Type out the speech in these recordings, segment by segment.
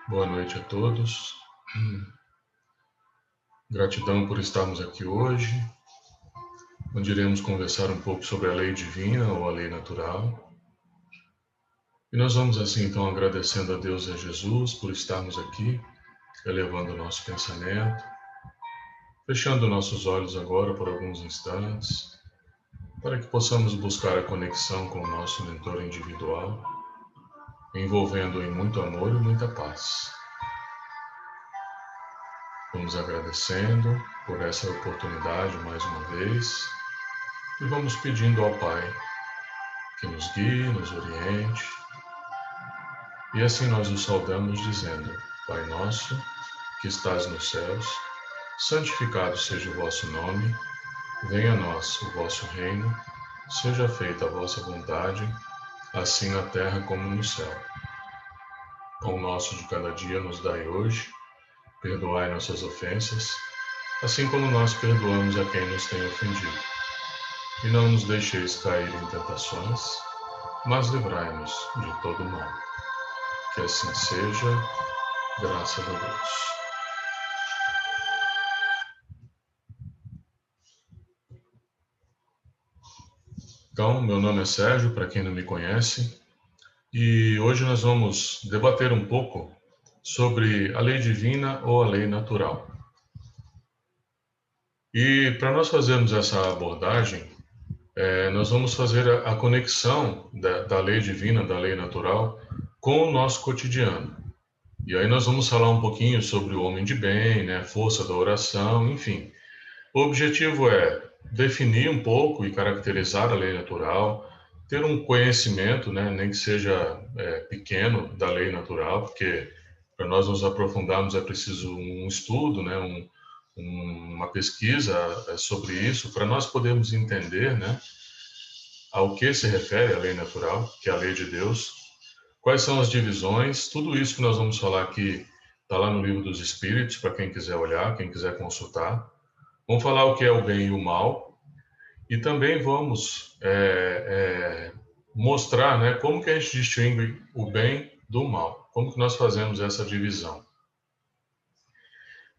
Boa noite a todos. Gratidão por estarmos aqui hoje, onde iremos conversar um pouco sobre a lei divina ou a lei natural. E nós vamos assim então agradecendo a Deus e a Jesus por estarmos aqui, elevando o nosso pensamento, fechando nossos olhos agora por alguns instantes, para que possamos buscar a conexão com o nosso mentor individual, envolvendo-o em muito amor e muita paz. Vamos agradecendo por essa oportunidade mais uma vez e vamos pedindo ao Pai que nos guie, nos oriente. E assim nós o saudamos dizendo: Pai nosso, que estás nos céus, santificado seja o vosso nome, venha a nós o vosso reino, seja feita a vossa vontade, assim na terra como no céu. Pão nosso de cada dia nos dai hoje, perdoai nossas ofensas, assim como nós perdoamos a quem nos tem ofendido. E não nos deixeis cair em tentações, mas livrai-nos de todo mal. Que assim seja, graças a Deus. Então, meu nome é Sérgio, para quem não me conhece, e hoje nós vamos debater um pouco sobre a lei divina ou a lei natural. E para nós fazermos essa abordagem, nós vamos fazer a conexão da lei divina, da lei natural, com o nosso cotidiano. E aí nós vamos falar um pouquinho sobre o homem de bem, né, força da oração, enfim. O objetivo é definir um pouco e caracterizar a lei natural, ter um conhecimento, né, nem que seja pequeno, da lei natural, porque para nós nos aprofundarmos é preciso um estudo, né, uma pesquisa sobre isso, para nós podermos entender, né, ao que se refere a lei natural, que é a lei de Deus, quais são as divisões, tudo isso que nós vamos falar aqui está lá no Livro dos Espíritos, para quem quiser olhar, quem quiser consultar. Vamos falar o que é o bem e o mal, e também vamos mostrar, né, como que a gente distingue o bem do mal, como que nós fazemos essa divisão.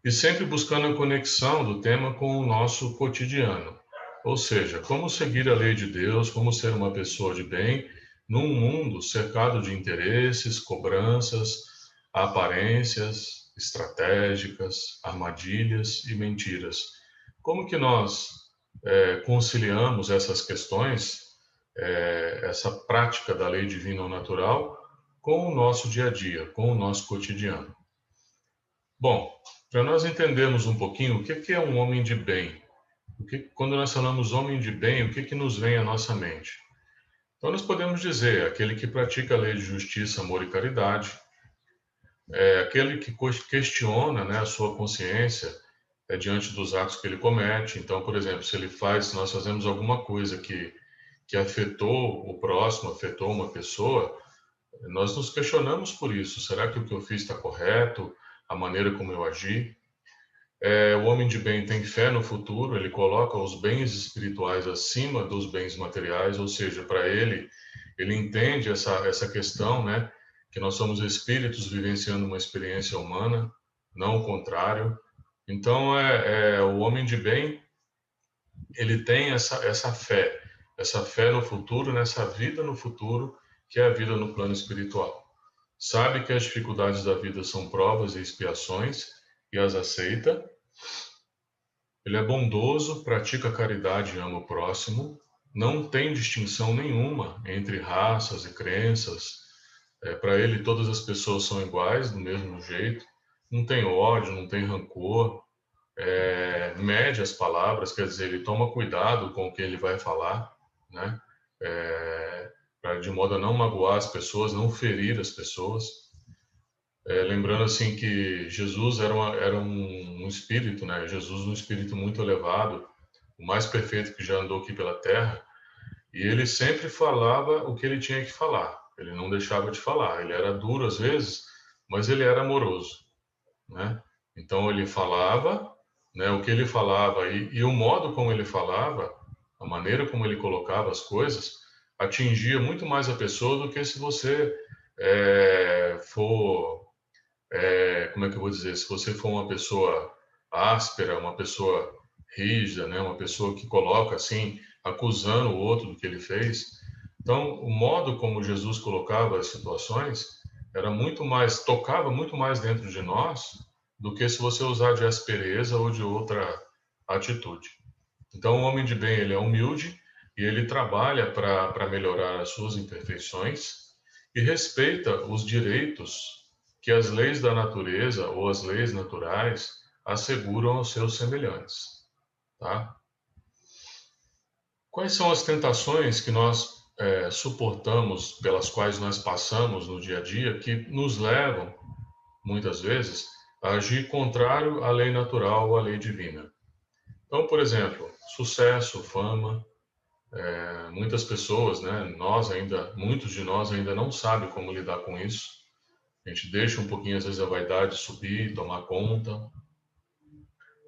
E sempre buscando a conexão do tema com o nosso cotidiano, ou seja, como seguir a lei de Deus, como ser uma pessoa de bem, num mundo cercado de interesses, cobranças, aparências estratégicas, armadilhas e mentiras. Como que nós conciliamos essas questões, essa prática da lei divina ou natural, com o nosso dia a dia, com o nosso cotidiano? Bom, para nós entendermos um pouquinho o que é um homem de bem, quando nós falamos homem de bem, o que nos vem à nossa mente? Então nós podemos dizer, aquele que pratica a lei de justiça, amor e caridade, aquele que questiona, né, a sua consciência diante dos atos que ele comete. Então, por exemplo, se nós fazemos alguma coisa que afetou o próximo, afetou uma pessoa, nós nos questionamos por isso. Será que o que eu fiz está correto? A maneira como eu agi? O homem de bem tem fé no futuro, ele coloca os bens espirituais acima dos bens materiais, ou seja, para ele entende essa questão, né, que nós somos espíritos vivenciando uma experiência humana, não o contrário. Então, o homem de bem, ele tem essa fé no futuro, nessa vida no futuro, que é a vida no plano espiritual. Sabe que as dificuldades da vida são provas e expiações e as aceita. Ele é bondoso, pratica caridade e ama o próximo, não tem distinção nenhuma entre raças e crenças. Para ele, todas as pessoas são iguais, do mesmo jeito. Não tem ódio, não tem rancor. Mede as palavras, quer dizer, ele toma cuidado com o que ele vai falar, né? De modo a não magoar as pessoas, não ferir as pessoas. Lembrando assim que Jesus era um espírito, né? Jesus um espírito muito elevado, o mais perfeito que já andou aqui pela Terra, e ele sempre falava o que ele tinha que falar. Ele não deixava de falar. Ele era duro às vezes, mas ele era amoroso, né? Então ele falava, né? O que ele falava e o modo como ele falava, a maneira como ele colocava as coisas, atingia muito mais a pessoa do que se você for como é que eu vou dizer? Se você for uma pessoa áspera, uma pessoa rígida, né? Uma pessoa que coloca assim, acusando o outro do que ele fez. Então, o modo como Jesus colocava as situações era muito mais, tocava muito mais dentro de nós do que se você usar de aspereza ou de outra atitude. Então, o homem de bem, ele é humilde e ele trabalha para melhorar as suas imperfeições e respeita os direitos que as leis da natureza ou as leis naturais asseguram aos seus semelhantes, tá? Quais são as tentações que nós suportamos, pelas quais nós passamos no dia a dia, que nos levam, muitas vezes, a agir contrário à lei natural ou à lei divina? Então, por exemplo, sucesso, fama, muitas pessoas, né, muitos de nós ainda não sabem como lidar com isso. A gente deixa um pouquinho, às vezes, a vaidade subir, tomar conta.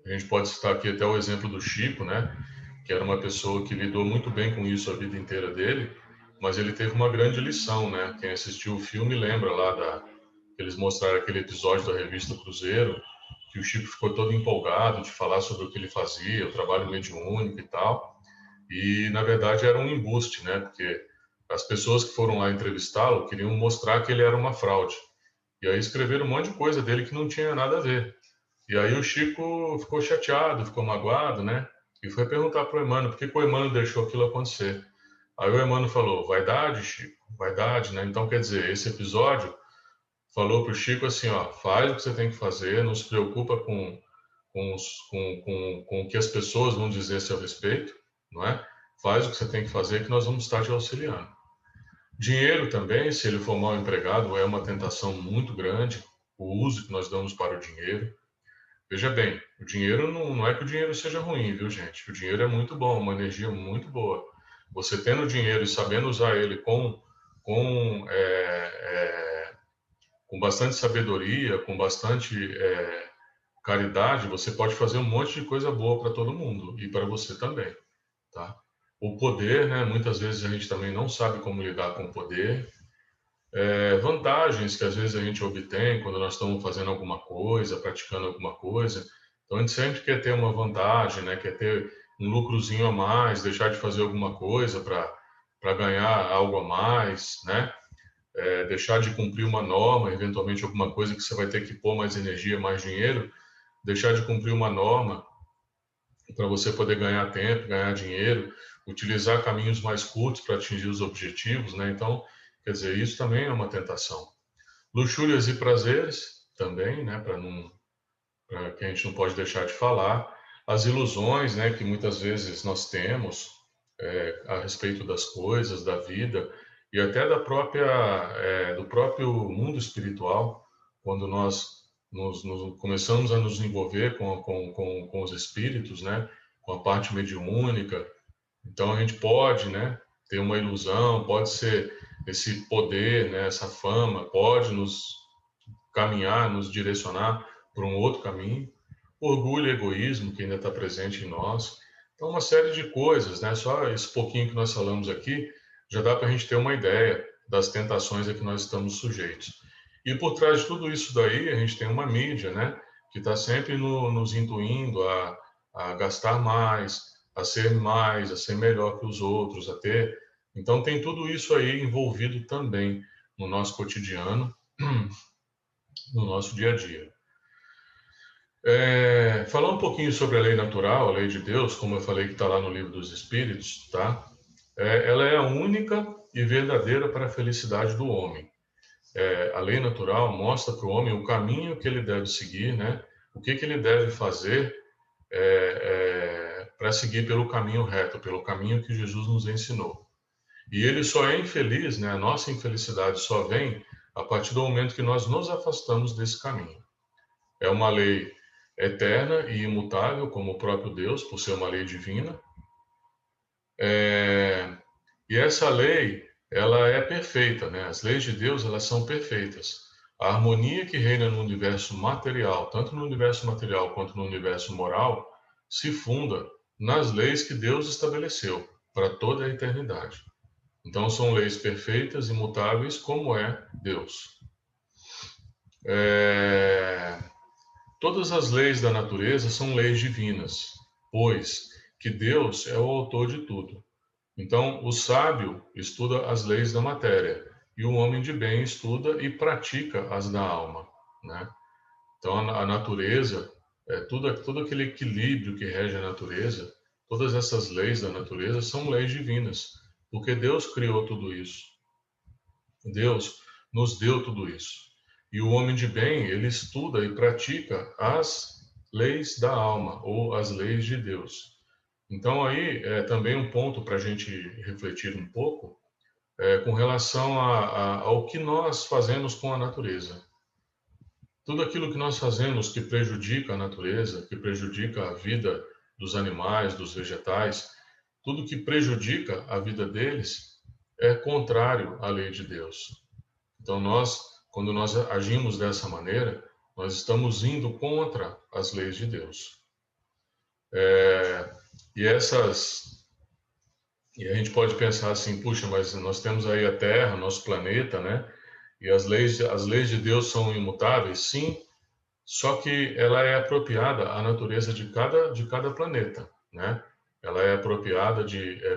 A gente pode citar aqui até o exemplo do Chico, né, que era uma pessoa que lidou muito bem com isso a vida inteira dele, mas ele teve uma grande lição, né? Quem assistiu o filme lembra lá que eles mostraram aquele episódio da revista Cruzeiro, que o Chico ficou todo empolgado de falar sobre o que ele fazia, o trabalho mediúnico e tal. E, na verdade, era um embuste, né? Porque as pessoas que foram lá entrevistá-lo queriam mostrar que ele era uma fraude. E aí escreveram um monte de coisa dele que não tinha nada a ver. E aí o Chico ficou chateado, ficou magoado, né? E foi perguntar para o Emmanuel por que o Emmanuel deixou aquilo acontecer. Aí o Emmanuel falou, vaidade, Chico, vaidade, né? Então, quer dizer, esse episódio falou para o Chico assim, ó, faz o que você tem que fazer, não se preocupa com o que as pessoas vão dizer a seu respeito, não é? Faz o que você tem que fazer que nós vamos estar te auxiliando. Dinheiro também, se ele for mal empregado, é uma tentação muito grande, o uso que nós damos para o dinheiro. Veja bem, o dinheiro não é que o dinheiro seja ruim, viu, gente? O dinheiro é muito bom, uma energia muito boa. Você tendo dinheiro e sabendo usar ele com, com bastante sabedoria, com bastante caridade, você pode fazer um monte de coisa boa para todo mundo e para você também, tá? O poder, né? Muitas vezes a gente também não sabe como lidar com o poder. Vantagens que às vezes a gente obtém quando nós estamos fazendo alguma coisa, praticando alguma coisa. Então a gente sempre quer ter uma vantagem, né? Quer ter um lucrozinho a mais, deixar de fazer alguma coisa para ganhar algo a mais, né? Deixar de cumprir uma norma, eventualmente alguma coisa que você vai ter que pôr mais energia, mais dinheiro, deixar de cumprir uma norma para você poder ganhar tempo, ganhar dinheiro, utilizar caminhos mais curtos para atingir os objetivos, né? Então, quer dizer, isso também é uma tentação. Luxúrias e prazeres também, né? Para que a gente não pode deixar de falar. As ilusões, né? Que muitas vezes nós temos a respeito das coisas, da vida e até do próprio mundo espiritual, quando nós começamos a nos envolver com os espíritos, né? Com a parte mediúnica. Então a gente pode, né? Ter uma ilusão, pode ser esse poder, né? Essa fama, pode nos caminhar, nos direcionar para um outro caminho. Orgulho e egoísmo que ainda está presente em nós. Então, uma série de coisas, né? Só esse pouquinho que nós falamos aqui já dá para a gente ter uma ideia das tentações a que nós estamos sujeitos. E por trás de tudo isso daí, a gente tem uma mídia, né? Que está sempre nos intuindo a gastar mais, a ser melhor que os outros, a ter. Então, tem tudo isso aí envolvido também no nosso cotidiano, no nosso dia a dia. Falar um pouquinho sobre a lei natural, a lei de Deus, como eu falei que está lá no livro dos Espíritos, tá? Ela é a única e verdadeira para a felicidade do homem. A lei natural mostra para o homem o caminho que ele deve seguir, né? O que ele deve fazer para seguir pelo caminho reto, pelo caminho que Jesus nos ensinou. E ele só é infeliz, né? A nossa infelicidade só vem a partir do momento que nós nos afastamos desse caminho. É uma lei eterna e imutável, como o próprio Deus, por ser uma lei divina. E essa lei, ela é perfeita, né? As leis de Deus, elas são perfeitas. A harmonia que reina no universo material, tanto no universo material quanto no universo moral, se funda nas leis que Deus estabeleceu para toda a eternidade. Então, são leis perfeitas, imutáveis, como é Deus. É, Todas as leis da natureza são leis divinas, pois que Deus é o autor de tudo. Então, o sábio estuda as leis da matéria e o homem de bem estuda e pratica as da alma, né? Então, a natureza, todo aquele equilíbrio que rege a natureza, todas essas leis da natureza são leis divinas, porque Deus criou tudo isso. Deus nos deu tudo isso. E o homem de bem, ele estuda e pratica as leis da alma, ou as leis de Deus. Então, aí é também um ponto para a gente refletir um pouco com relação ao que nós fazemos com a natureza. Tudo aquilo que nós fazemos que prejudica a natureza, que prejudica a vida dos animais, dos vegetais, tudo que prejudica a vida deles é contrário à lei de Deus. Então quando nós agimos dessa maneira, nós estamos indo contra as leis de Deus. É, e e a gente pode pensar assim, puxa, mas nós temos aí a Terra, nosso planeta, né? E as leis de Deus são imutáveis, sim, só que ela é apropriada à natureza de cada planeta, né? Ela é apropriada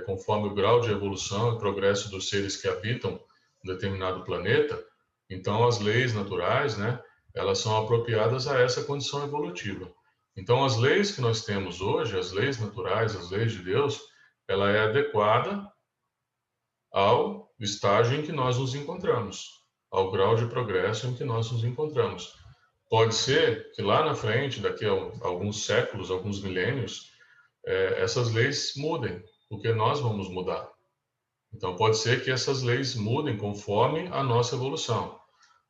conforme o grau de evolução e progresso dos seres que habitam um determinado planeta. Então, as leis naturais, né? Elas são apropriadas a essa condição evolutiva. Então, as leis que nós temos hoje, as leis naturais, as leis de Deus, ela é adequada ao estágio em que nós nos encontramos, ao grau de progresso em que nós nos encontramos. Pode ser que lá na frente, daqui a alguns séculos, alguns milênios, essas leis mudem, porque nós vamos mudar. Então, pode ser que essas leis mudem conforme a nossa evolução.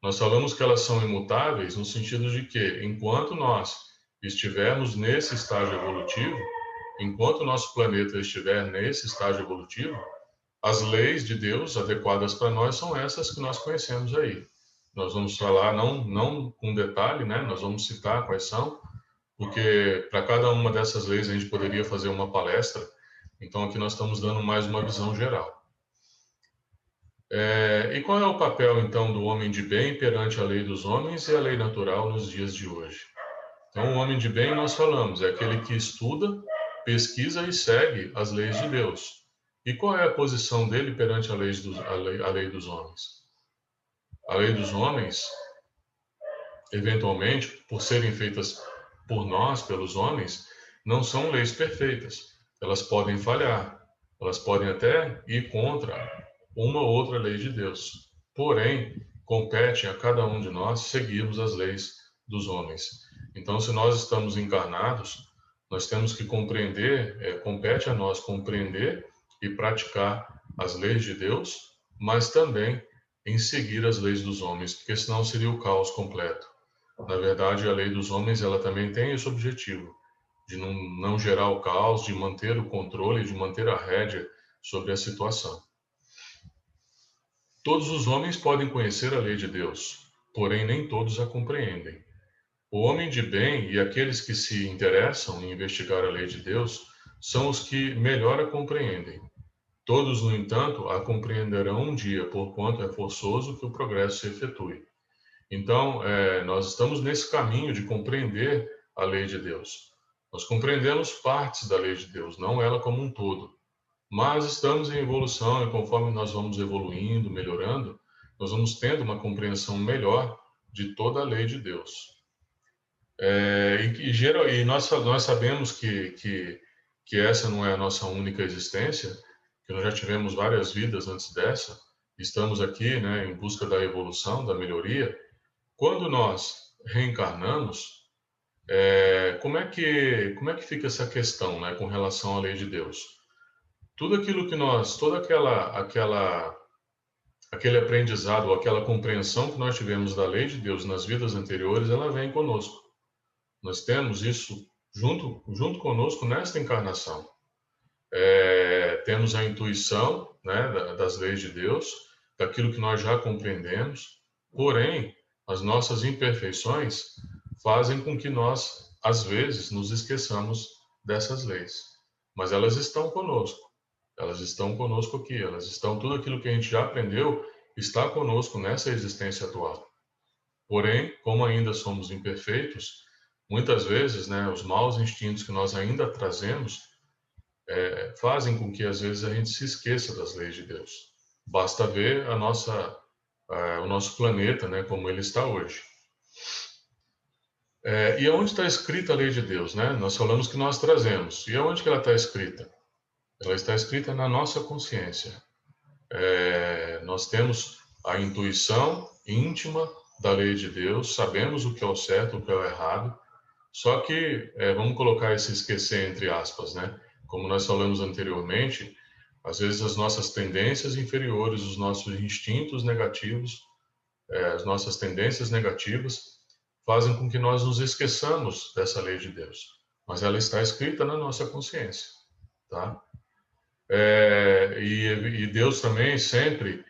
Nós falamos que elas são imutáveis no sentido de que, enquanto nós estivermos nesse estágio evolutivo, enquanto o nosso planeta estiver nesse estágio evolutivo, as leis de Deus adequadas para nós são essas que nós conhecemos aí. Nós vamos falar, não com detalhe, né? Nós vamos citar quais são, porque para cada uma dessas leis a gente poderia fazer uma palestra. Então aqui nós estamos dando mais uma visão geral. E qual é o papel então do homem de bem perante a lei dos homens e a lei natural nos dias de hoje? Então o homem de bem nós falamos é aquele que estuda, pesquisa e segue as leis de Deus. E qual é a posição dele perante a lei dos homens? A lei dos homens, eventualmente, por serem feitas por nós, pelos homens, não são leis perfeitas. Elas podem falhar, elas podem até ir contra uma ou outra lei de Deus. Porém, compete a cada um de nós seguirmos as leis dos homens. Então, se nós estamos encarnados, nós temos que compreender, compete a nós compreender e praticar as leis de Deus, mas também em seguir as leis dos homens, porque senão seria o caos completo. Na verdade, a lei dos homens ela também tem esse objetivo, de não gerar o caos, de manter o controle, de manter a rédea sobre a situação. Todos os homens podem conhecer a lei de Deus, porém nem todos a compreendem. O homem de bem e aqueles que se interessam em investigar a lei de Deus são os que melhor a compreendem. Todos, no entanto, a compreenderão um dia, porquanto é forçoso que o progresso se efetue. Então, nós estamos nesse caminho de compreender a lei de Deus. Nós compreendemos partes da lei de Deus, não ela como um todo. Mas estamos em evolução e conforme nós vamos evoluindo, melhorando, nós vamos tendo uma compreensão melhor de toda a lei de Deus. E nós sabemos que essa não é a nossa única existência, que nós já tivemos várias vidas antes dessa, estamos aqui, né, em busca da evolução, da melhoria. Quando nós reencarnamos, como é que fica essa questão, né, com relação à lei de Deus? Tudo aquilo que nós, aquele aprendizado, ou aquela compreensão que nós tivemos da lei de Deus nas vidas anteriores, ela vem conosco. Nós temos isso junto conosco nesta encarnação. Temos a intuição, né, das leis de Deus, daquilo que nós já compreendemos, porém, as nossas imperfeições fazem com que nós, às vezes, nos esqueçamos dessas leis. Mas elas estão conosco. Elas estão conosco aqui. Tudo aquilo que a gente já aprendeu está conosco nessa existência atual. Porém, como ainda somos imperfeitos, muitas vezes, né, os maus instintos que nós ainda trazemos fazem com que às vezes a gente se esqueça das leis de Deus. Basta ver o nosso planeta, né, como ele está hoje. E aonde está escrita a lei de Deus, né? Nós falamos que nós trazemos. E aonde que ela está escrita? Ela está escrita na nossa consciência. Nós temos a intuição íntima da lei de Deus, sabemos o que é o certo, o que é o errado. Só que, vamos colocar esse esquecer entre aspas, né? Como nós falamos anteriormente, às vezes as nossas tendências inferiores, os nossos instintos negativos, as nossas tendências negativas, fazem com que nós nos esqueçamos dessa lei de Deus. Mas ela está escrita na nossa consciência, tá? E Deus também sempre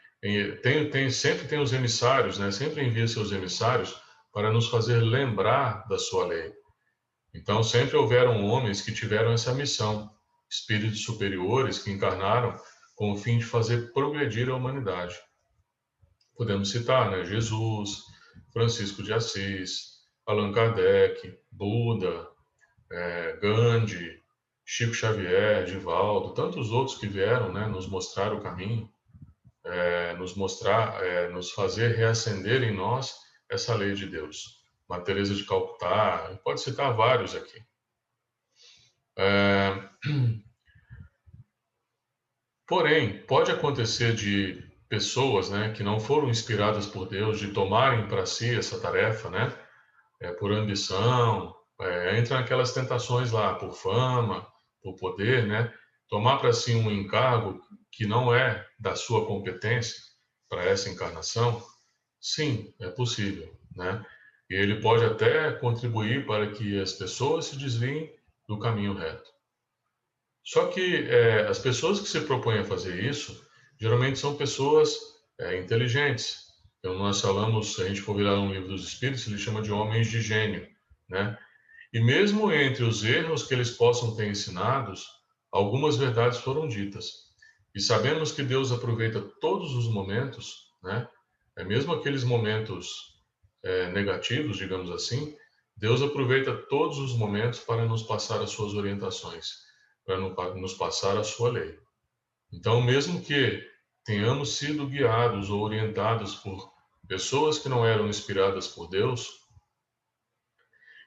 sempre tem os emissários, né? Sempre envia seus emissários para nos fazer lembrar da sua lei. Então, sempre houveram homens que tiveram essa missão, espíritos superiores que encarnaram com o fim de fazer progredir a humanidade. Podemos citar, né, Jesus, Francisco de Assis, Allan Kardec, Buda, Gandhi, Chico Xavier, Divaldo, tantos outros que vieram, né, nos mostrar o caminho, nos fazer reacender em nós essa lei de Deus. Madre Teresa de Calcutá, pode citar vários aqui. Porém, pode acontecer de pessoas, né, que não foram inspiradas por Deus, de tomarem para si essa tarefa, né, por ambição, entra naquelas tentações lá, por fama, por poder, né, tomar para si um encargo que não é da sua competência para essa encarnação. Sim, é possível, né? E ele pode até contribuir para que as pessoas se desviem do caminho reto. Só que as pessoas que se propõem a fazer isso, geralmente são pessoas inteligentes. Então, nós falamos, se a gente for virar um livro dos Espíritos, ele chama de homens de gênio, né? E mesmo entre os erros que eles possam ter ensinados, algumas verdades foram ditas. E sabemos que Deus aproveita todos os momentos, né? Mesmo aqueles momentos negativos, digamos assim, Deus aproveita todos os momentos para nos passar as suas orientações, para nos passar a sua lei. Então, mesmo que tenhamos sido guiados ou orientados por pessoas que não eram inspiradas por Deus,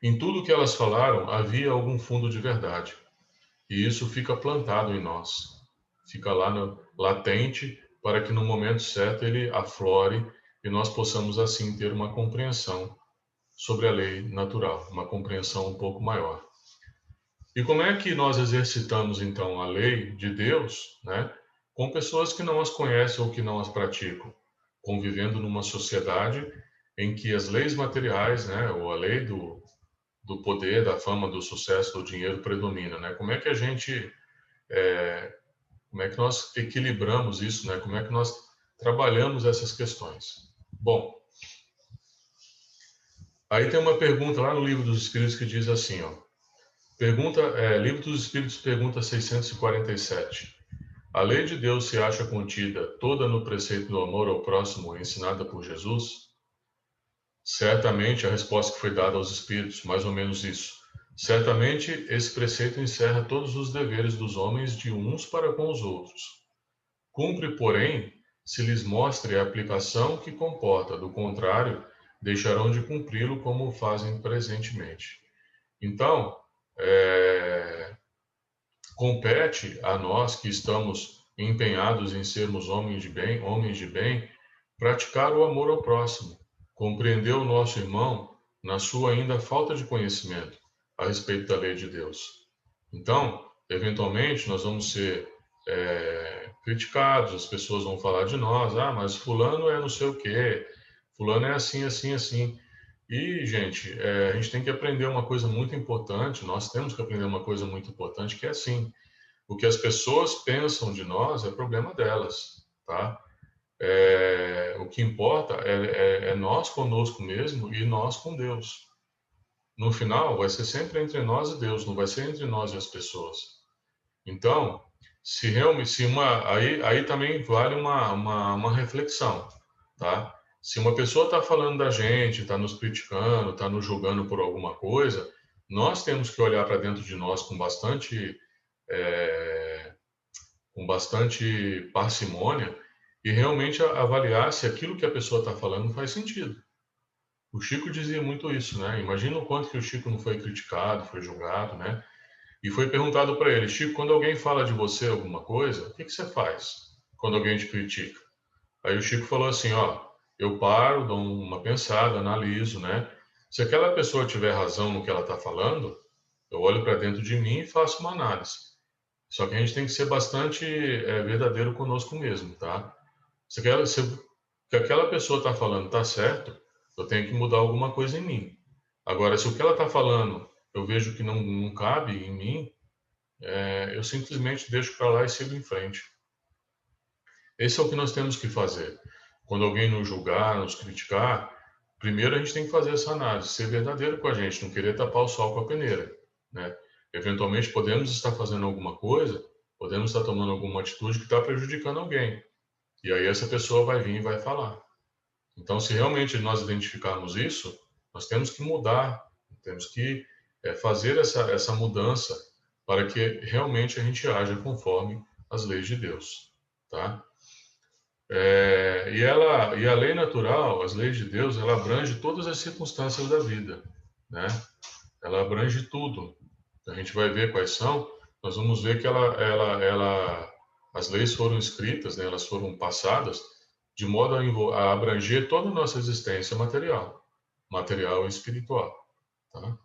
em tudo que elas falaram havia algum fundo de verdade. E isso fica plantado em nós, fica lá latente para que no momento certo ele aflore e nós possamos assim ter uma compreensão sobre a lei natural, uma compreensão um pouco maior. E como é que nós exercitamos então a lei de Deus, né, com pessoas que não as conhecem ou que não as praticam, convivendo numa sociedade em que as leis materiais, né, ou a lei do poder, da fama, do sucesso, do dinheiro predomina, né? Como é que a gente, como é que nós equilibramos isso, né? Como é que nós trabalhamos essas questões? Bom, aí tem uma pergunta lá no Livro dos Espíritos que diz assim, ó. Livro dos Espíritos, pergunta 647. A lei de Deus se acha contida toda no preceito do amor ao próximo ensinada por Jesus? Certamente a resposta que foi dada aos Espíritos, mais ou menos isso. Certamente esse preceito encerra todos os deveres dos homens de uns para com os outros. Cumpre, porém, se lhes mostre a aplicação que comporta, do contrário, deixarão de cumpri-lo como o fazem presentemente. Então, compete a nós que estamos empenhados em sermos homens de bem, praticar o amor ao próximo, compreender o nosso irmão na sua ainda falta de conhecimento a respeito da lei de Deus. Então, eventualmente, nós vamos ser criticados, as pessoas vão falar de nós, mas fulano é não sei o quê, fulano é assim, assim, assim. E, gente, a gente tem que aprender uma coisa muito importante, nós temos que aprender uma coisa muito importante, que é assim, o que as pessoas pensam de nós é problema delas, tá? O que importa é nós conosco mesmo e nós com Deus. No final, vai ser sempre entre nós e Deus, não vai ser entre nós e as pessoas. Então, aí também vale uma reflexão, tá? Se uma pessoa está falando da gente, está nos criticando, está nos julgando por alguma coisa, nós temos que olhar para dentro de nós é, com bastante parcimônia e realmente avaliar se aquilo que a pessoa está falando faz sentido. O Chico dizia muito isso, né? Imagina o quanto que o Chico não foi criticado, foi julgado, né? E foi perguntado para ele, Chico, quando alguém fala de você alguma coisa, o que que você faz quando alguém te critica? Aí o Chico falou assim, ó, eu paro, dou uma pensada, analiso, né? Se aquela pessoa tiver razão no que ela está falando, eu olho para dentro de mim e faço uma análise. Só que a gente tem que ser bastante verdadeiro conosco mesmo, tá? Se o que aquela pessoa está falando está certo, eu tenho que mudar alguma coisa em mim. Agora, se o que ela está falando eu vejo que não cabe em mim, eu simplesmente deixo para lá e sigo em frente. Esse é o que nós temos que fazer. Quando alguém nos julgar, nos criticar, primeiro a gente tem que fazer essa análise, ser verdadeiro com a gente, não querer tapar o sol com a peneira, né? Eventualmente podemos estar fazendo alguma coisa, podemos estar tomando alguma atitude que está prejudicando alguém. E aí essa pessoa vai vir e vai falar. Então, se realmente nós identificarmos isso, nós temos que mudar, temos que fazer essa mudança para que realmente a gente haja conforme as leis de Deus, tá? E a lei natural, as leis de Deus, ela abrange todas as circunstâncias da vida, né? Ela abrange tudo. A gente vai ver quais são. Nós vamos ver que as leis foram escritas, né? Elas foram passadas de modo a abranger toda a nossa existência material, material e espiritual, tá?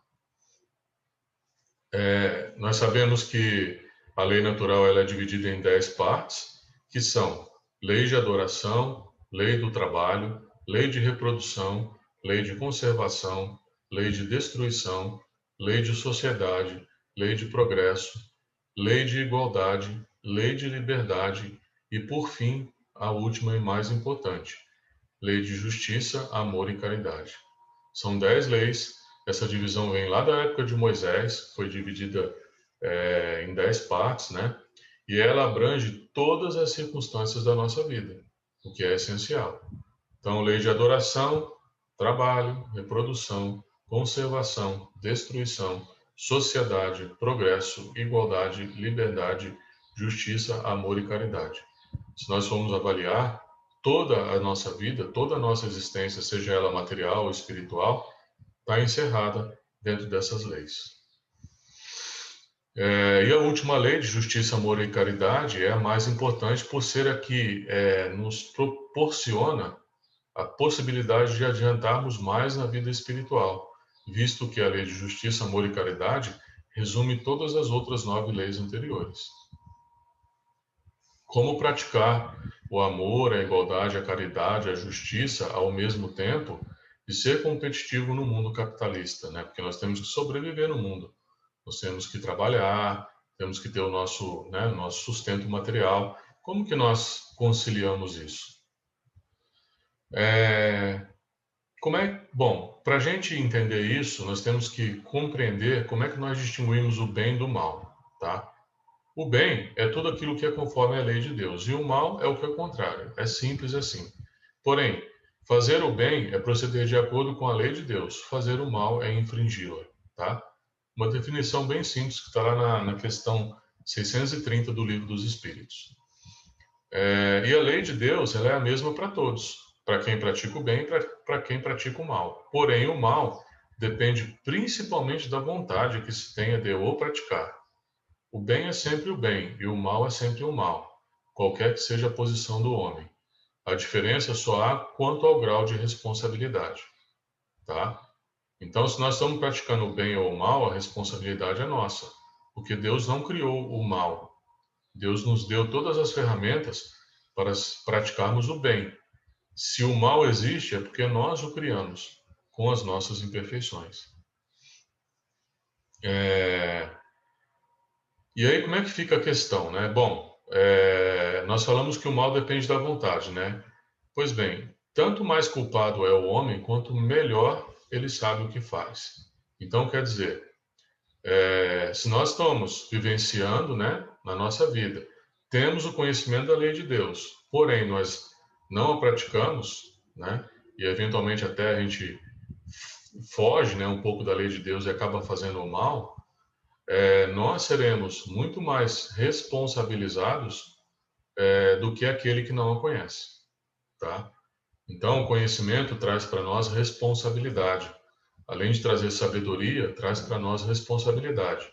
Nós sabemos que a lei natural ela é dividida em 10 partes, que são lei de adoração, lei do trabalho, lei de reprodução, lei de conservação, lei de destruição, lei de sociedade, lei de progresso, lei de igualdade, lei de liberdade e, por fim, a última e mais importante, lei de justiça, amor e caridade. São 10 leis. Essa divisão vem lá da época de Moisés, foi dividida em 10 partes, né? E ela abrange todas as circunstâncias da nossa vida, o que é essencial. Então, lei de adoração, trabalho, reprodução, conservação, destruição, sociedade, progresso, igualdade, liberdade, justiça, amor e caridade. Se nós formos avaliar toda a nossa vida, toda a nossa existência, seja ela material ou espiritual, está encerrada dentro dessas leis. E a última lei de justiça, amor e caridade é a mais importante por ser a que nos proporciona a possibilidade de adiantarmos mais na vida espiritual, visto que a lei de justiça, amor e caridade resume todas as outras 9 leis anteriores. Como praticar o amor, a igualdade, a caridade, a justiça ao mesmo tempo e ser competitivo no mundo capitalista, né? Porque nós temos que sobreviver no mundo. Nós temos que trabalhar, temos que ter o nosso sustento material. Como que nós conciliamos isso? Bom, para a gente entender isso, nós temos que compreender como é que nós distinguimos o bem do mal, tá? O bem é tudo aquilo que é conforme a lei de Deus, e o mal é o que é o contrário. É simples assim. Porém, fazer o bem é proceder de acordo com a lei de Deus, fazer o mal é infringi-la, tá? Uma definição bem simples que está lá na questão 630 do Livro dos Espíritos. E a lei de Deus ela é a mesma para todos, para quem pratica o bem e para quem pratica o mal. Porém, o mal depende principalmente da vontade que se tenha de o praticar. O bem é sempre o bem e o mal é sempre o mal, qualquer que seja a posição do homem. A diferença só há quanto ao grau de responsabilidade, tá? Então, se nós estamos praticando o bem ou o mal, a responsabilidade é nossa, porque Deus não criou o mal. Deus nos deu todas as ferramentas para praticarmos o bem. Se o mal existe, é porque nós o criamos, com as nossas imperfeições. E aí, como é que fica a questão, né? Bom, nós falamos que o mal depende da vontade, né? Pois bem, tanto mais culpado é o homem, quanto melhor ele sabe o que faz. Então, quer dizer, se nós estamos vivenciando, né, na nossa vida, temos o conhecimento da lei de Deus, porém nós não a praticamos, né, e eventualmente até a gente foge, né, um pouco da lei de Deus e acaba fazendo o mal, nós seremos muito mais responsabilizados do que aquele que não a conhece, tá? Então, o conhecimento traz para nós responsabilidade. Além de trazer sabedoria, traz para nós responsabilidade.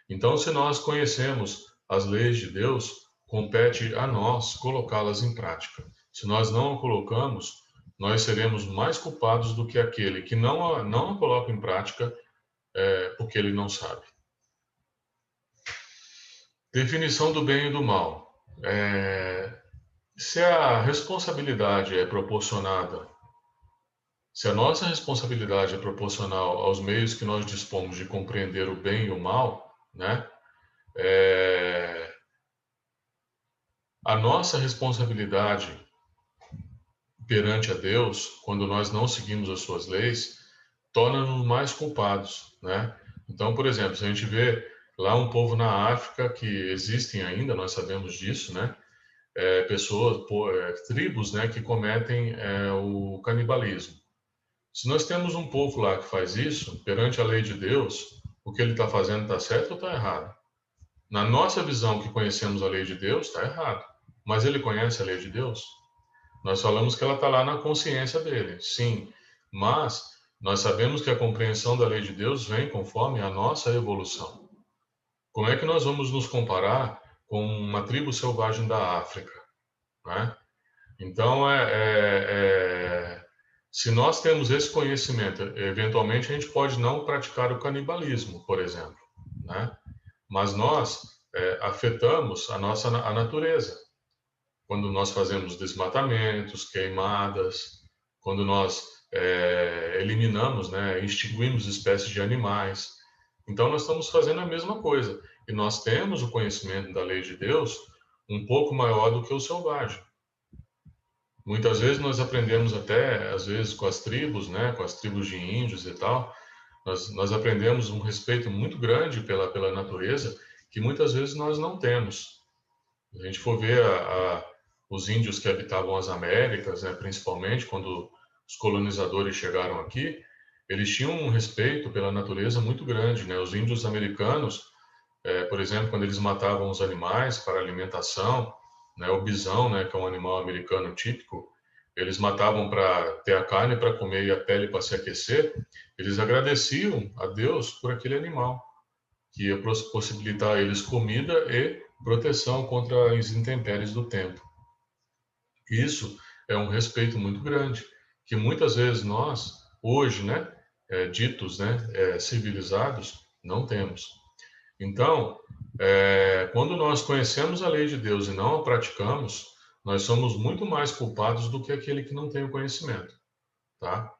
Então, se nós conhecemos as leis de Deus, compete a nós colocá-las em prática. Se nós não a colocamos, nós seremos mais culpados do que aquele que não a coloca em prática porque ele não sabe. Definição do bem e do mal. Se a responsabilidade é proporcionada, se a nossa responsabilidade é proporcional aos meios que nós dispomos de compreender o bem e o mal, né? A nossa responsabilidade perante a Deus, quando nós não seguimos as suas leis, torna-nos mais culpados, né? Então, por exemplo, se a gente vê lá um povo na África que existem ainda, nós sabemos disso, né? Pessoas, tribos, né, que cometem o canibalismo. Se nós temos um povo lá que faz isso, perante a lei de Deus, o que ele está fazendo está certo ou está errado? Na nossa visão que conhecemos a lei de Deus, está errado. Mas ele conhece a lei de Deus? Nós falamos que ela está lá na consciência dele, sim. Mas nós sabemos que a compreensão da lei de Deus vem conforme a nossa evolução. Como é que nós vamos nos comparar com uma tribo selvagem da África, né? Então, se nós temos esse conhecimento, eventualmente a gente pode não praticar o canibalismo, por exemplo, né? Mas nós afetamos a natureza. Quando nós fazemos desmatamentos, queimadas, quando nós eliminamos, né, extinguimos espécies de animais. Então, nós estamos fazendo a mesma coisa. E nós temos o conhecimento da lei de Deus um pouco maior do que o selvagem. Muitas vezes nós aprendemos até, às vezes, com as tribos, né, com as tribos de índios e tal, nós aprendemos um respeito muito grande pela natureza que muitas vezes nós não temos. Se a gente for ver os índios que habitavam as Américas, né, principalmente quando os colonizadores chegaram aqui, eles tinham um respeito pela natureza muito grande, né? Os índios americanos, por exemplo, quando eles matavam os animais para alimentação, né, o bisão, né, que é um animal americano típico, eles matavam para ter a carne para comer e a pele para se aquecer, eles agradeciam a Deus por aquele animal, que ia possibilitar a eles comida e proteção contra as intempéries do tempo. Isso é um respeito muito grande, que muitas vezes nós, hoje, né, ditos, né, civilizados, não temos. Então, quando nós conhecemos a lei de Deus e não a praticamos, nós somos muito mais culpados do que aquele que não tem o conhecimento, tá?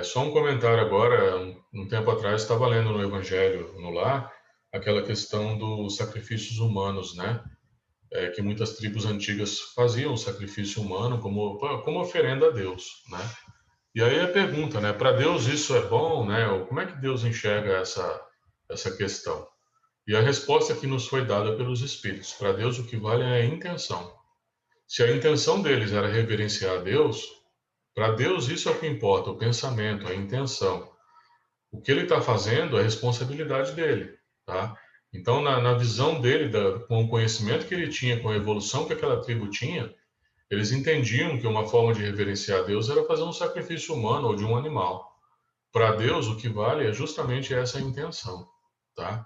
Só um comentário agora, um tempo atrás estava lendo no Evangelho no Lar aquela questão dos sacrifícios humanos, né? Que muitas tribos antigas faziam o sacrifício humano como oferenda a Deus, né? E aí a pergunta, né? Para Deus isso é bom, né? Ou como é que Deus enxerga essa questão? E a resposta que nos foi dada pelos Espíritos, para Deus o que vale é a intenção. Se a intenção deles era reverenciar a Deus, para Deus isso é o que importa, o pensamento, a intenção. O que ele está fazendo é responsabilidade dele, tá? Então, na visão dele, com o conhecimento que ele tinha, com a evolução que aquela tribo tinha, eles entendiam que uma forma de reverenciar a Deus era fazer um sacrifício humano ou de um animal. Para Deus, o que vale é justamente essa intenção, tá?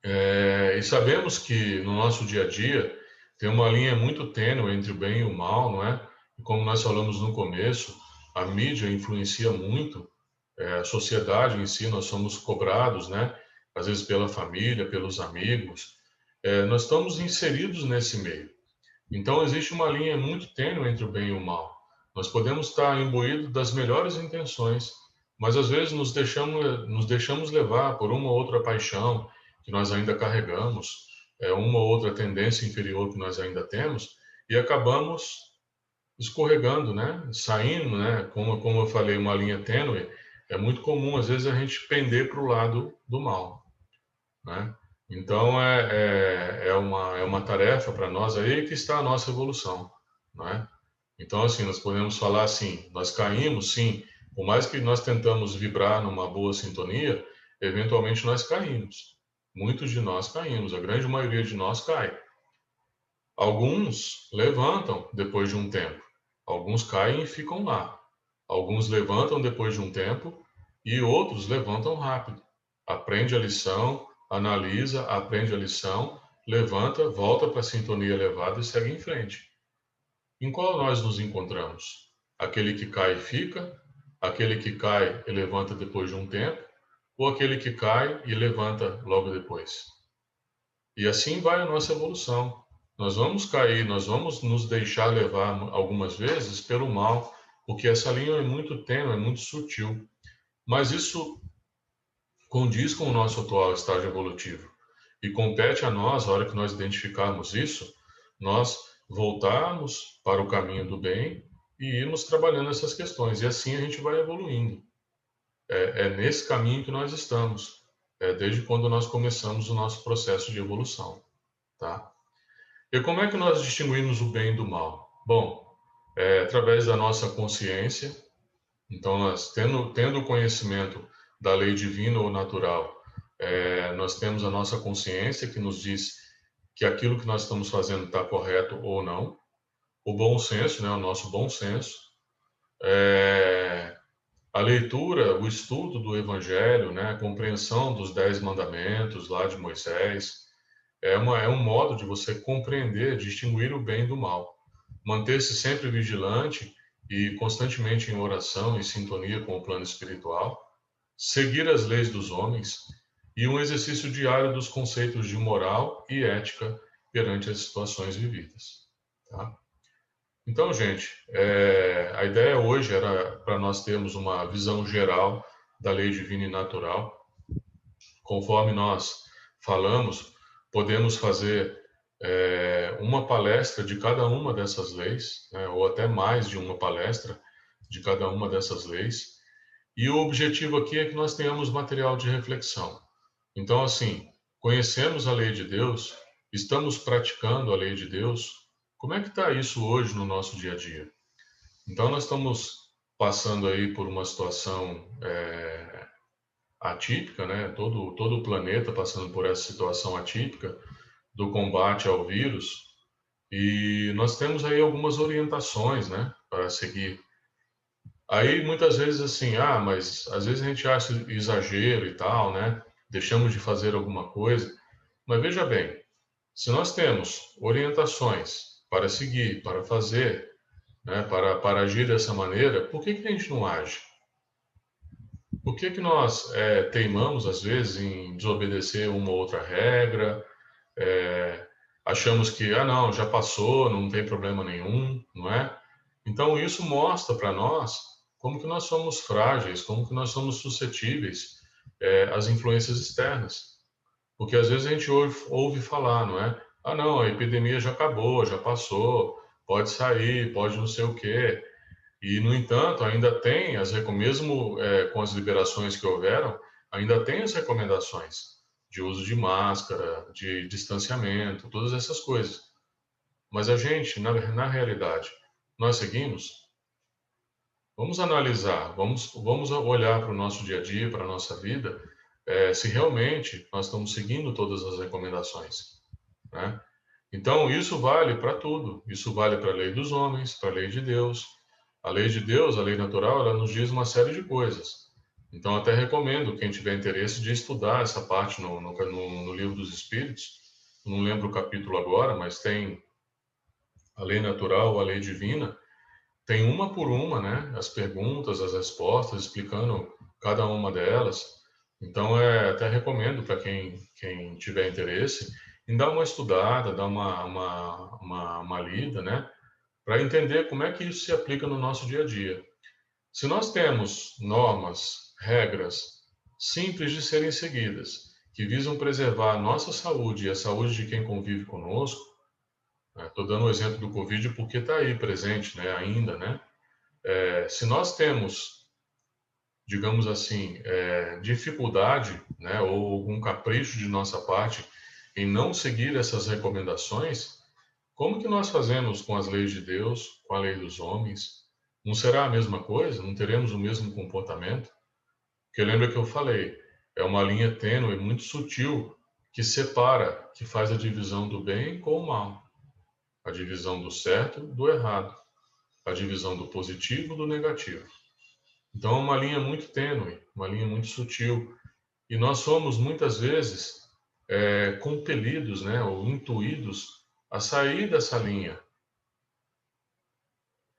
E sabemos que no nosso dia a dia tem uma linha muito tênue entre o bem e o mal, não é? E como nós falamos no começo, a mídia influencia muito, a sociedade em si, nós somos cobrados, né? Às vezes pela família, pelos amigos. Nós estamos inseridos nesse meio. Então existe uma linha muito tênue entre o bem e o mal. Nós podemos estar imbuídos das melhores intenções, mas às vezes nos deixamos levar por uma ou outra paixão que nós ainda carregamos, uma ou outra tendência inferior que nós ainda temos, e acabamos escorregando, né? Saindo, né? Como eu falei, uma linha tênue, é muito comum às vezes a gente pender para o lado do mal, né? Então é uma tarefa para nós aí que está a nossa evolução, né? Então, assim, nós podemos falar assim, nós caímos, sim, por mais que nós tentamos vibrar numa boa sintonia, eventualmente nós caímos. Muitos de nós caímos, a grande maioria de nós cai. Alguns levantam depois de um tempo, alguns caem e ficam lá. Alguns levantam depois de um tempo e outros levantam rápido. Aprende a lição, analisa, aprende a lição, levanta, volta para a sintonia elevada e segue em frente. Em qual nós nos encontramos? Aquele que cai e fica, aquele que cai e levanta depois de um tempo, ou aquele que cai e levanta logo depois? E assim vai a nossa evolução. Nós vamos cair, nós vamos nos deixar levar algumas vezes pelo mal, porque essa linha é muito tênue, é muito sutil. Mas isso condiz com o nosso atual estágio evolutivo. E compete a nós, a hora que nós identificarmos isso, nós voltarmos para o caminho do bem e irmos trabalhando essas questões. E assim a gente vai evoluindo. É nesse caminho que nós estamos, desde quando nós começamos o nosso processo de evolução. Tá? E como é que nós distinguimos o bem do mal? Bom, através da nossa consciência. Então, nós tendo o conhecimento da lei divina ou natural, nós temos a nossa consciência que nos diz que aquilo que nós estamos fazendo está correto ou não. O bom senso, né, o nosso bom senso. A leitura, o estudo do Evangelho, né, a compreensão dos 10 mandamentos lá de Moisés, é um modo de você compreender, distinguir o bem do mal. Manter-se sempre vigilante e constantemente em oração, em sintonia com o plano espiritual, seguir as leis dos homens e um exercício diário dos conceitos de moral e ética perante as situações vividas. Tá? Então, gente, a ideia hoje era para nós termos uma visão geral da lei divina e natural. Conforme nós falamos, podemos fazer uma palestra de cada uma dessas leis, né, ou até mais de uma palestra de cada uma dessas leis. E o objetivo aqui é que nós tenhamos material de reflexão. Então, assim, conhecemos a lei de Deus, estamos praticando a lei de Deus. Como é que está isso hoje no nosso dia a dia? Então, nós estamos passando aí por uma situação atípica, né? Todo o planeta passando por essa situação atípica do combate ao vírus. E nós temos aí algumas orientações, né, para seguir. Aí muitas vezes assim, mas às vezes a gente acha exagero e tal, né? Deixamos de fazer alguma coisa. Mas veja bem, se nós temos orientações para seguir, para fazer, né, para agir dessa maneira, por que a gente não age? Por que nós teimamos às vezes em desobedecer uma ou outra regra? É, achamos que, não, já passou, não tem problema nenhum, não é? Então, isso mostra para nós como que nós somos frágeis, como que nós somos suscetíveis às influências externas. Porque às vezes a gente ouve falar, não é? Não, a epidemia já acabou, já passou, pode sair, pode não sei o quê. E, no entanto, ainda tem, mesmo com as liberações que houveram, ainda tem as recomendações de uso de máscara, de distanciamento, todas essas coisas. Mas a gente, na realidade, nós seguimos? Vamos analisar, vamos olhar para o nosso dia a dia, para a nossa vida, se realmente nós estamos seguindo todas as recomendações, né? Então, isso vale para tudo. Isso vale para a lei dos homens, para a lei de Deus. A lei de Deus, a lei natural, ela nos diz uma série de coisas. Então, até recomendo, quem tiver interesse, de estudar essa parte no Livro dos Espíritos. Não lembro o capítulo agora, mas tem a lei natural, a lei divina. Tem uma por uma, né? As perguntas, as respostas, explicando cada uma delas. Então, até recomendo para quem tiver interesse, em dar uma estudada, dar uma lida, né? Para entender como é que isso se aplica no nosso dia a dia. Se nós temos normas, regras simples de serem seguidas, que visam preservar a nossa saúde e a saúde de quem convive conosco, estou dando o exemplo do Covid porque está aí presente, né, ainda, né? Se nós temos, digamos assim, dificuldade, né, ou algum capricho de nossa parte em não seguir essas recomendações, Como que nós fazemos com as leis de Deus, com a lei dos homens? Não será a mesma coisa? Não teremos o mesmo comportamento? Porque lembra que eu falei, é uma linha tênue, muito sutil, que separa, que faz a divisão do bem com o mal, a divisão do certo do errado, a divisão do positivo do negativo. Então é uma linha muito tênue, uma linha muito sutil. E nós somos muitas vezes compelidos, né, ou intuídos a sair dessa linha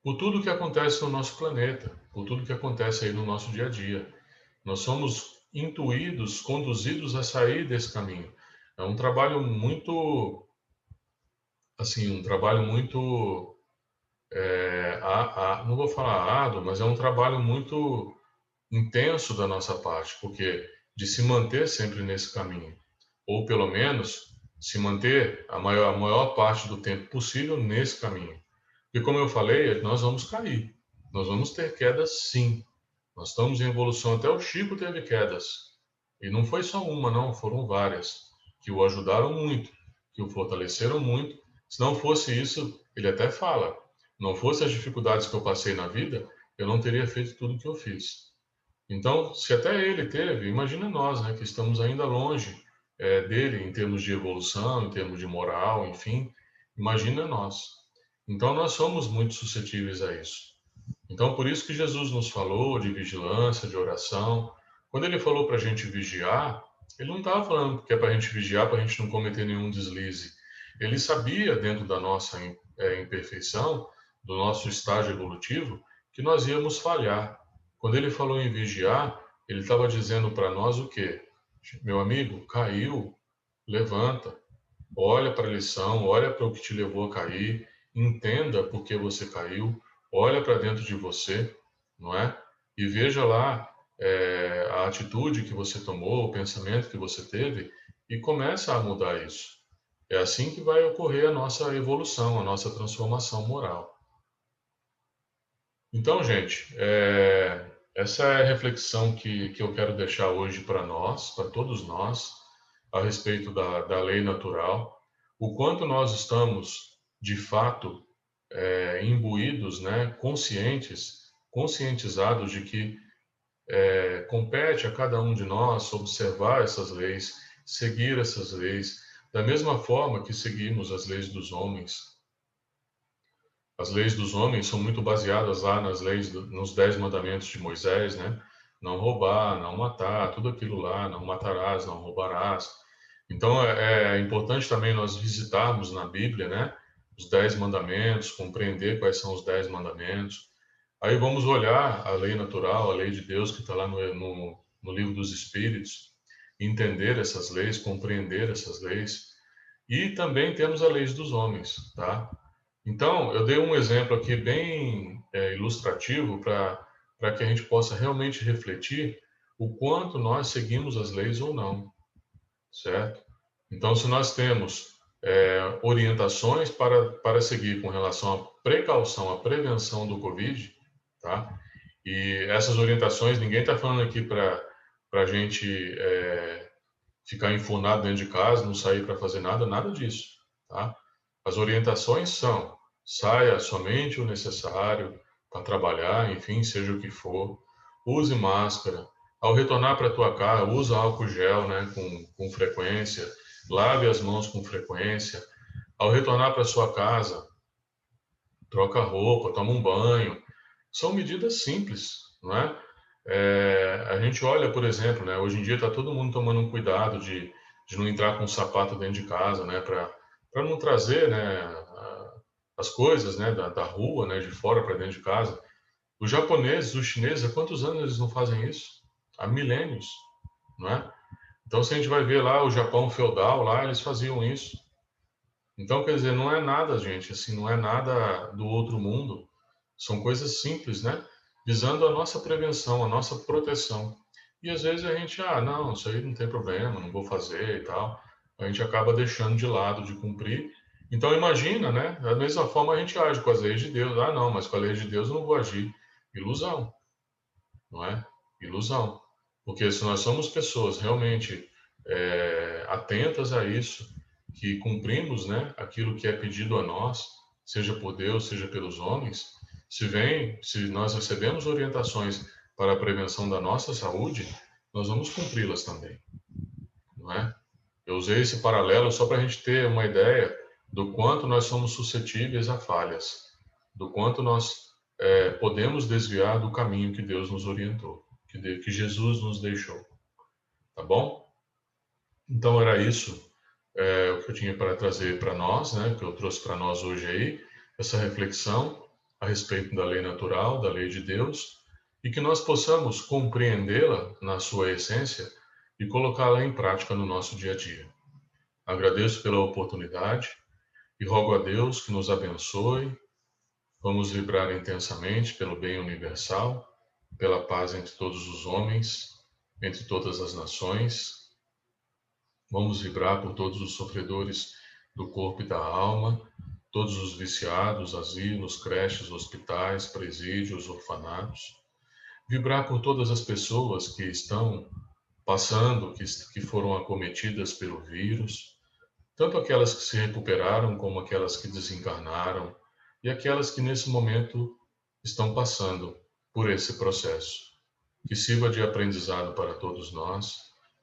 por tudo que acontece no nosso planeta, por tudo que acontece aí no nosso dia a dia. Nós somos intuídos, conduzidos a sair desse caminho. É um trabalho muito, assim, um trabalho muito, não vou falar árduo, mas é um trabalho muito intenso da nossa parte, porque de se manter sempre nesse caminho, ou pelo menos se manter a maior parte do tempo possível nesse caminho. E como eu falei, nós vamos cair, nós vamos ter quedas sim. Nós estamos em evolução, até o Chico teve quedas. E não foi só uma, não, foram várias, que o ajudaram muito, que o fortaleceram muito. Se não fosse isso, ele até fala, não fosse as dificuldades que eu passei na vida, eu não teria feito tudo o que eu fiz. Então, se até ele teve, imagina nós, né, que estamos ainda longe dele em termos de evolução, em termos de moral, enfim, imagina nós. Então, nós somos muito suscetíveis a isso. Então, por isso que Jesus nos falou de vigilância, de oração. Quando ele falou para a gente vigiar, ele não estava falando que é para a gente vigiar, para a gente não cometer nenhum deslize. Ele sabia, dentro da nossa imperfeição, do nosso estágio evolutivo, que nós íamos falhar. Quando ele falou em vigiar, ele estava dizendo para nós o quê? Meu amigo, caiu, levanta, olha para a lição, olha para o que te levou a cair, entenda por que você caiu, olha para dentro de você, não é? E veja lá a atitude que você tomou, o pensamento que você teve e começa a mudar isso. É assim que vai ocorrer a nossa evolução, a nossa transformação moral. Então, gente, essa é a reflexão que eu quero deixar hoje para nós, para todos nós, a respeito da lei natural, o quanto nós estamos, de fato, imbuídos, né, conscientizados de que compete a cada um de nós observar essas leis, seguir essas leis, da mesma forma que seguimos as leis dos homens. As leis dos homens são muito baseadas lá nas leis, nos 10 mandamentos de Moisés, né? Não roubar, não matar, tudo aquilo lá, não matarás, não roubarás. Então é importante também nós visitarmos na Bíblia, né? Os 10 mandamentos, compreender quais são os 10 mandamentos. Aí vamos olhar a lei natural, a lei de Deus que está lá no livro dos Espíritos, entender essas leis, compreender essas leis. E também temos a lei dos homens, tá? Então, eu dei um exemplo aqui bem ilustrativo para que a gente possa realmente refletir o quanto nós seguimos as leis ou não, certo? Então, se nós temos orientações para seguir com relação à precaução, à prevenção do Covid, tá? E essas orientações, ninguém está falando aqui para a gente ficar enfurnado dentro de casa, não sair para fazer nada, nada disso, tá? As orientações são: saia somente o necessário para trabalhar, enfim, seja o que for. Use máscara. Ao retornar para a tua casa, usa álcool gel, né, com frequência. Lave as mãos com frequência. Ao retornar para sua casa, troca roupa, toma um banho. São medidas simples, não é? A gente olha, por exemplo, né, hoje em dia está todo mundo tomando um cuidado de não entrar com um sapato dentro de casa, né, para não trazer, né, as coisas, né, da rua, né, de fora para dentro de casa. Os japoneses, os chineses, há quantos anos eles não fazem isso? Há milênios, não é? Então, se a gente vai ver lá o Japão feudal, lá eles faziam isso. Então, quer dizer, não é nada, gente, assim, não é nada do outro mundo. São coisas simples, né? Visando a nossa prevenção, a nossa proteção. E às vezes a gente, não, isso aí não tem problema, não vou fazer e tal. A gente acaba deixando de lado de cumprir. Então imagina, né? Da mesma forma a gente age com as leis de Deus. Não, mas com a lei de Deus eu não vou agir. Ilusão, não é? Ilusão. Porque se nós somos pessoas realmente atentas a isso, que cumprimos, né, aquilo que é pedido a nós, seja por Deus, seja pelos homens, se nós recebemos orientações para a prevenção da nossa saúde, nós vamos cumpri-las também, não é? Eu usei esse paralelo só para a gente ter uma ideia do quanto nós somos suscetíveis a falhas, do quanto nós podemos desviar do caminho que Deus nos orientou, que Jesus nos deixou, tá bom? Então era isso o que eu tinha para trazer para nós, né, que eu trouxe para nós hoje aí, essa reflexão a respeito da lei natural, da lei de Deus, e que nós possamos compreendê-la na sua essência e colocá-la em prática no nosso dia a dia. Agradeço pela oportunidade e rogo a Deus que nos abençoe. Vamos vibrar intensamente pelo bem universal, pela paz entre todos os homens, entre todas as nações. Vamos vibrar por todos os sofredores do corpo e da alma, todos os viciados, asilos, creches, hospitais, presídios, orfanatos. Vibrar por todas as pessoas que estão passando, que foram acometidas pelo vírus, tanto aquelas que se recuperaram como aquelas que desencarnaram e aquelas que nesse momento estão passando por esse processo. Que sirva de aprendizado para todos nós,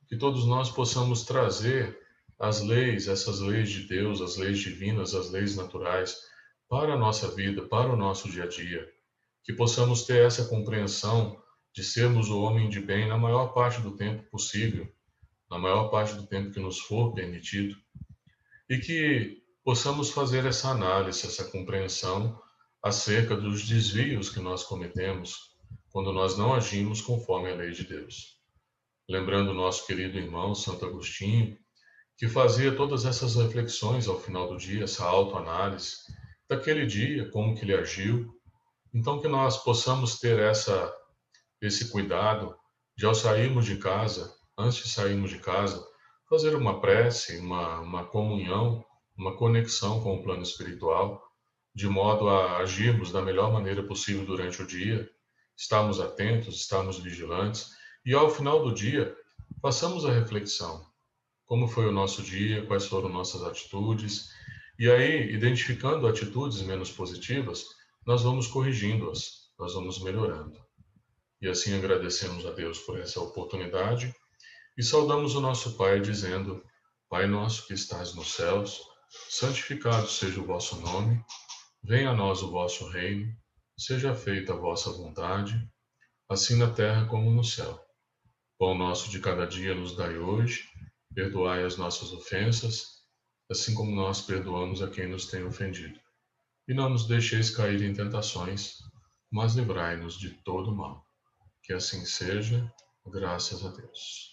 que todos nós possamos trazer as leis, essas leis de Deus, as leis divinas, as leis naturais, para a nossa vida, para o nosso dia a dia. Que possamos ter essa compreensão de sermos o homem de bem na maior parte do tempo possível, na maior parte do tempo que nos for permitido, e que possamos fazer essa análise, essa compreensão acerca dos desvios que nós cometemos quando nós não agimos conforme a lei de Deus. Lembrando o nosso querido irmão Santo Agostinho, que fazia todas essas reflexões ao final do dia, essa autoanálise daquele dia, como que ele agiu. Então que nós possamos ter esse cuidado de ao sairmos de casa, antes de sairmos de casa, fazer uma prece, uma comunhão, uma conexão com o plano espiritual, de modo a agirmos da melhor maneira possível durante o dia, estarmos atentos, estarmos vigilantes, e ao final do dia, façamos a reflexão. Como foi o nosso dia, quais foram nossas atitudes, e aí, identificando atitudes menos positivas, nós vamos corrigindo-as, nós vamos melhorando. E assim agradecemos a Deus por essa oportunidade e saudamos o nosso Pai dizendo: Pai nosso que estás nos céus, santificado seja o vosso nome, venha a nós o vosso reino, seja feita a vossa vontade, assim na terra como no céu. Pão nosso de cada dia nos dai hoje, perdoai as nossas ofensas, assim como nós perdoamos a quem nos tem ofendido. E não nos deixeis cair em tentações, mas livrai-nos de todo mal. Que assim seja, graças a Deus.